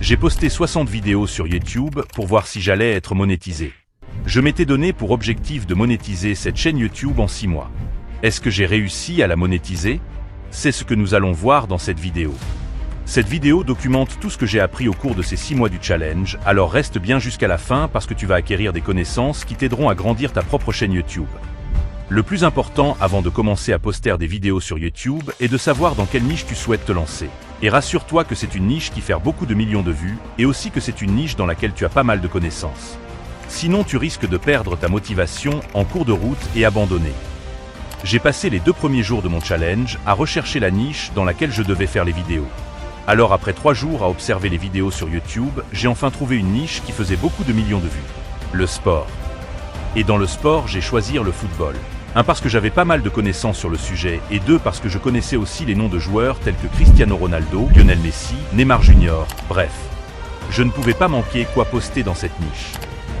J'ai posté 60 vidéos sur YouTube pour voir si j'allais être monétisé. Je m'étais donné pour objectif de monétiser cette chaîne YouTube en 6 mois. Est-ce que j'ai réussi à la monétiser? C'est ce que nous allons voir dans cette vidéo. Cette vidéo documente tout ce que j'ai appris au cours de ces 6 mois du challenge, alors reste bien jusqu'à la fin parce que tu vas acquérir des connaissances qui t'aideront à grandir ta propre chaîne YouTube. Le plus important avant de commencer à poster des vidéos sur YouTube est de savoir dans quelle niche tu souhaites te lancer. Et rassure-toi que c'est une niche qui fait beaucoup de millions de vues et aussi que c'est une niche dans laquelle tu as pas mal de connaissances. Sinon tu risques de perdre ta motivation en cours de route et abandonner. J'ai passé les 2 premiers jours de mon challenge à rechercher la niche dans laquelle je devais faire les vidéos. Alors après 3 jours à observer les vidéos sur YouTube, j'ai enfin trouvé une niche qui faisait beaucoup de millions de vues. Le sport. Et dans le sport, j'ai choisi le football. 1 parce que j'avais pas mal de connaissances sur le sujet et 2 parce que je connaissais aussi les noms de joueurs tels que Cristiano Ronaldo, Lionel Messi, Neymar Jr. Bref, je ne pouvais pas manquer quoi poster dans cette niche.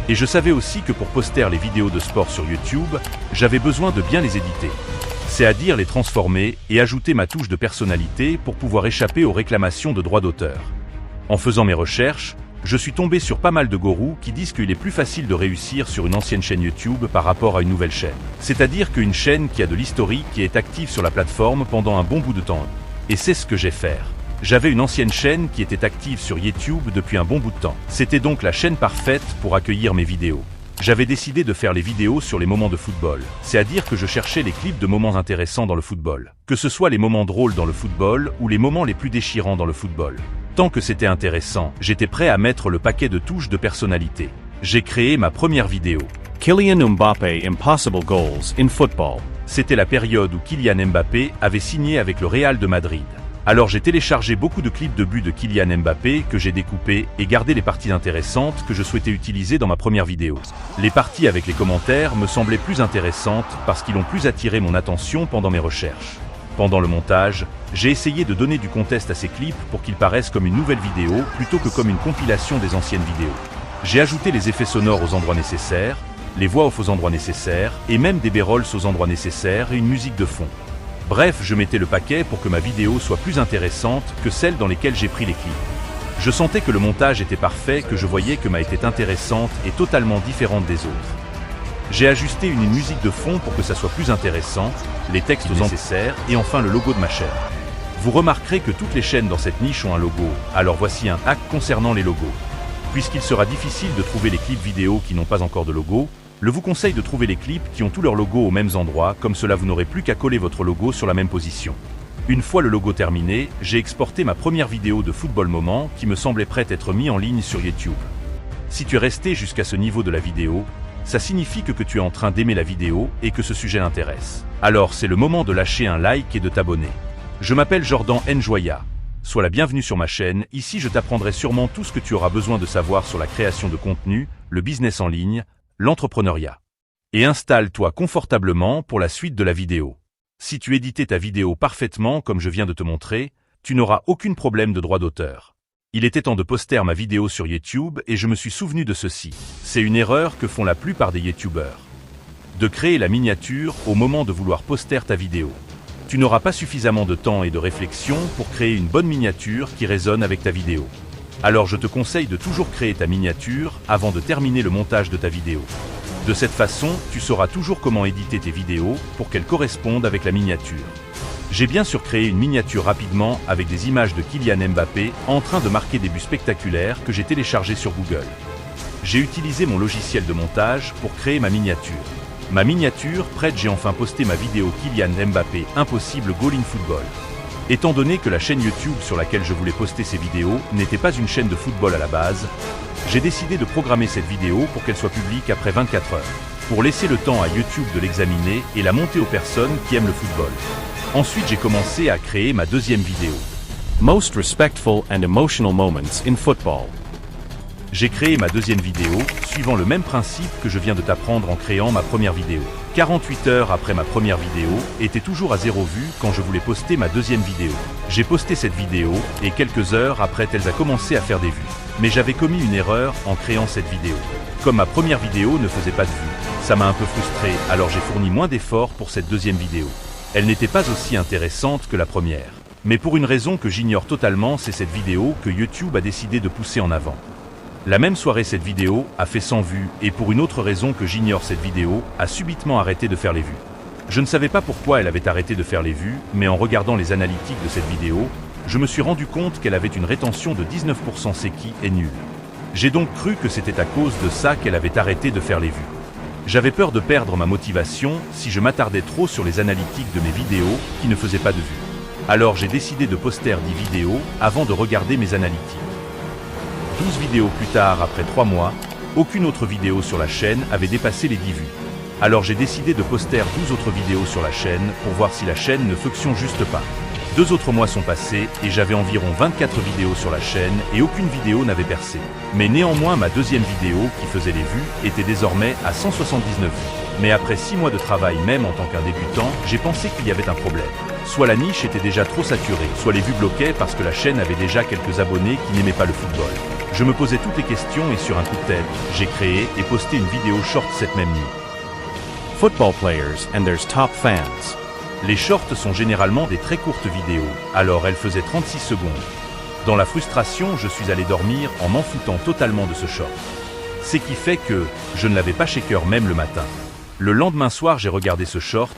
Et je savais aussi que pour poster les vidéos de sport sur YouTube, j'avais besoin de bien les éditer. C'est-à-dire les transformer et ajouter ma touche de personnalité pour pouvoir échapper aux réclamations de droits d'auteur. En faisant mes recherches, je suis tombé sur pas mal de gourous qui disent qu'il est plus facile de réussir sur une ancienne chaîne YouTube par rapport à une nouvelle chaîne. C'est-à-dire qu'une chaîne qui a de l'historique et est active sur la plateforme pendant un bon bout de temps. Et c'est ce que j'ai fait. J'avais une ancienne chaîne qui était active sur YouTube depuis un bon bout de temps. C'était donc la chaîne parfaite pour accueillir mes vidéos. J'avais décidé de faire les vidéos sur les moments de football. C'est-à-dire que je cherchais les clips de moments intéressants dans le football. Que ce soit les moments drôles dans le football ou les moments les plus déchirants dans le football. Tant que c'était intéressant, j'étais prêt à mettre le paquet de touches de personnalité. J'ai créé ma première vidéo. Kylian Mbappé Impossible Goals in Football. C'était la période où Kylian Mbappé avait signé avec le Real de Madrid. Alors j'ai téléchargé beaucoup de clips de buts de Kylian Mbappé que j'ai découpés et gardé les parties intéressantes que je souhaitais utiliser dans ma première vidéo. Les parties avec les commentaires me semblaient plus intéressantes parce qu'ils ont plus attiré mon attention pendant mes recherches. Pendant le montage, j'ai essayé de donner du contexte à ces clips pour qu'ils paraissent comme une nouvelle vidéo plutôt que comme une compilation des anciennes vidéos. J'ai ajouté les effets sonores aux endroits nécessaires, les voix off aux endroits nécessaires et même des b-rolls aux endroits nécessaires et une musique de fond. Bref, je mettais le paquet pour que ma vidéo soit plus intéressante que celle dans lesquelles j'ai pris les clips. Je sentais que le montage était parfait, que je voyais que ma était intéressante et totalement différente des autres. J'ai ajusté une musique de fond pour que ça soit plus intéressant, les textes nécessaires et enfin le logo de ma chaîne. Vous remarquerez que toutes les chaînes dans cette niche ont un logo, alors voici un hack concernant les logos. Puisqu'il sera difficile de trouver les clips vidéo qui n'ont pas encore de logo, je vous conseille de trouver les clips qui ont tous leurs logos aux mêmes endroits, comme cela vous n'aurez plus qu'à coller votre logo sur la même position. Une fois le logo terminé, j'ai exporté ma première vidéo de football moment qui me semblait prête à être mise en ligne sur YouTube. Si tu es resté jusqu'à ce niveau de la vidéo, ça signifie que tu es en train d'aimer la vidéo et que ce sujet l'intéresse. Alors c'est le moment de lâcher un like et de t'abonner. Je m'appelle Jordan Njoya. Sois la bienvenue sur ma chaîne, ici je t'apprendrai sûrement tout ce que tu auras besoin de savoir sur la création de contenu, le business en ligne, l'entrepreneuriat. Et installe-toi confortablement pour la suite de la vidéo. Si tu éditais ta vidéo parfaitement comme je viens de te montrer, tu n'auras aucun problème de droit d'auteur. Il était temps de poster ma vidéo sur YouTube et je me suis souvenu de ceci. C'est une erreur que font la plupart des YouTubeurs. De créer la miniature au moment de vouloir poster ta vidéo. Tu n'auras pas suffisamment de temps et de réflexion pour créer une bonne miniature qui résonne avec ta vidéo. Alors je te conseille de toujours créer ta miniature avant de terminer le montage de ta vidéo. De cette façon, tu sauras toujours comment éditer tes vidéos pour qu'elles correspondent avec la miniature. J'ai bien sûr créé une miniature rapidement avec des images de Kylian Mbappé en train de marquer des buts spectaculaires que j'ai téléchargés sur Google. J'ai utilisé mon logiciel de montage pour créer ma miniature. Ma miniature prête, j'ai enfin posté ma vidéo Kylian Mbappé Impossible Goal in Football. Étant donné que la chaîne YouTube sur laquelle je voulais poster ces vidéos n'était pas une chaîne de football à la base, j'ai décidé de programmer cette vidéo pour qu'elle soit publique après 24 heures, pour laisser le temps à YouTube de l'examiner et la monter aux personnes qui aiment le football. Ensuite, j'ai commencé à créer ma deuxième vidéo. Most respectful and emotional moments in football. J'ai créé ma deuxième vidéo, suivant le même principe que je viens de t'apprendre en créant ma première vidéo. 48 heures après ma première vidéo, était toujours à 0 vues quand je voulais poster ma deuxième vidéo. J'ai posté cette vidéo, et quelques heures après elle a commencé à faire des vues. Mais j'avais commis une erreur en créant cette vidéo. Comme ma première vidéo ne faisait pas de vues, ça m'a un peu frustré, alors j'ai fourni moins d'efforts pour cette deuxième vidéo. Elle n'était pas aussi intéressante que la première. Mais pour une raison que j'ignore totalement, c'est cette vidéo que YouTube a décidé de pousser en avant. La même soirée, cette vidéo a fait 100 vues, et pour une autre raison que j'ignore, cette vidéo a subitement arrêté de faire les vues. Je ne savais pas pourquoi elle avait arrêté de faire les vues, mais en regardant les analytiques de cette vidéo, je me suis rendu compte qu'elle avait une rétention de 19%, ce qui est nul. J'ai donc cru que c'était à cause de ça qu'elle avait arrêté de faire les vues. J'avais peur de perdre ma motivation si je m'attardais trop sur les analytiques de mes vidéos qui ne faisaient pas de vues. Alors j'ai décidé de poster 10 vidéos avant de regarder mes analytiques. 12 vidéos plus tard, après 3 mois, aucune autre vidéo sur la chaîne avait dépassé les 10 vues. Alors j'ai décidé de poster 12 autres vidéos sur la chaîne pour voir si la chaîne ne fonctionne juste pas. 2 autres mois sont passés et j'avais environ 24 vidéos sur la chaîne et aucune vidéo n'avait percé. Mais néanmoins, ma deuxième vidéo, qui faisait les vues, était désormais à 179 vues. Mais après 6 mois de travail, même en tant qu'un débutant, j'ai pensé qu'il y avait un problème. Soit la niche était déjà trop saturée, soit les vues bloquaient parce que la chaîne avait déjà quelques abonnés qui n'aimaient pas le football. Je me posais toutes les questions et sur un coup de tête, j'ai créé et posté une vidéo short cette même nuit. Football players and their top fans. Les shorts sont généralement des très courtes vidéos, alors elle faisait 36 secondes. Dans la frustration, je suis allé dormir en m'en foutant totalement de ce short. Ce qui fait que je ne l'avais pas shaker même le matin. Le lendemain soir, j'ai regardé ce short